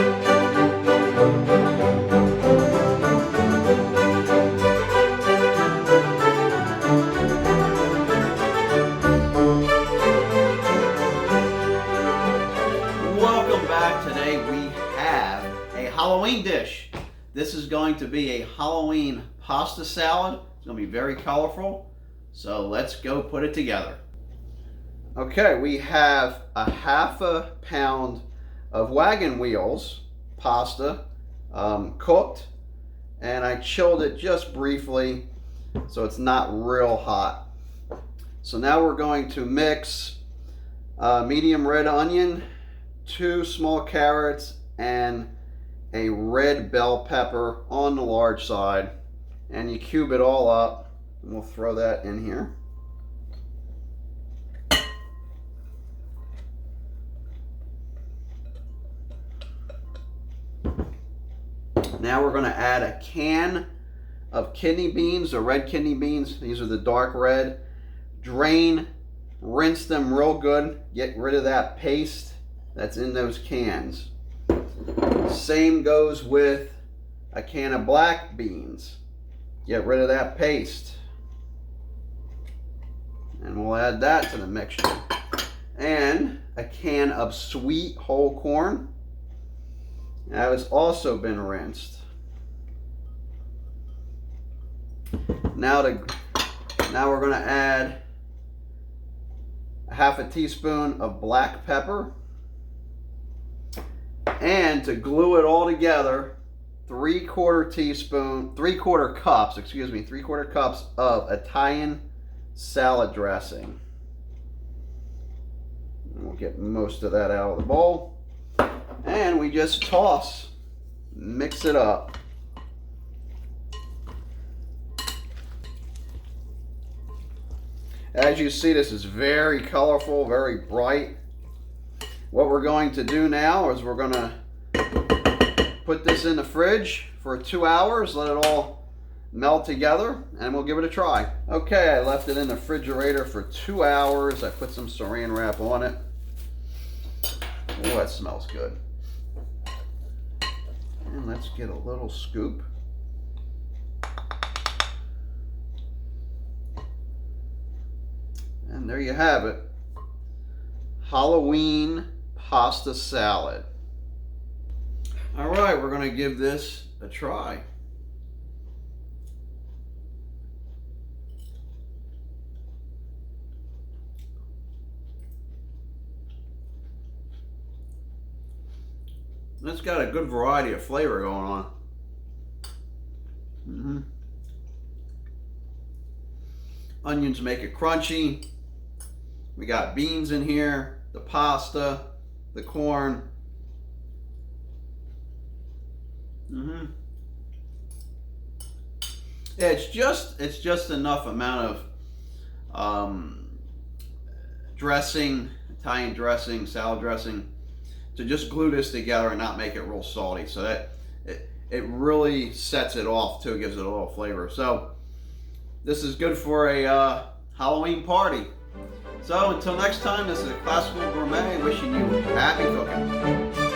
Welcome back. Today we have a Halloween dish. This is going to be a Halloween pasta salad. It's going to be very colorful. So let's go put it together. Okay, we have a half a pound of Wagon wheels pasta cooked, and I chilled it just briefly so it's not real hot. So now we're going to mix medium red onion, 2 small carrots, and a red bell pepper on the large side, and you cube it all up, and we'll throw that in here. Now we're going to add a can of kidney beans, the red kidney beans. These are the dark red. Drain, rinse them real good, get rid of that paste that's in those cans. Same goes with a can of black beans. Get rid of that paste. And we'll add that to the mixture. And a can of sweet whole corn. That has also been rinsed. Now we're going to add a half a teaspoon of black pepper. And to glue it all together, 3/4 cups of Italian salad dressing. And we'll get most of that out of the bowl. And we just mix it up. As you see, this is very colorful, very bright. What we're going to do now is we're going to put this in the fridge for 2 hours, let it all melt together, and we'll give it a try. Okay, I left it in the refrigerator for 2 hours. I put some saran wrap on it. Oh, that smells good. And let's get a little scoop. And there you have it. Halloween pasta salad. All right, we're going to give this a try. It's got a good variety of flavor going on. Onions make it crunchy. We got beans in here, the pasta, the corn. Yeah, it's just enough amount of dressing, Italian dressing, salad dressing, to just glue this together and not make it real salty. So that it really sets it off too, gives it a little flavor. So this is good for a Halloween party. So until next time, this is a Classical Gourmet wishing you happy cooking.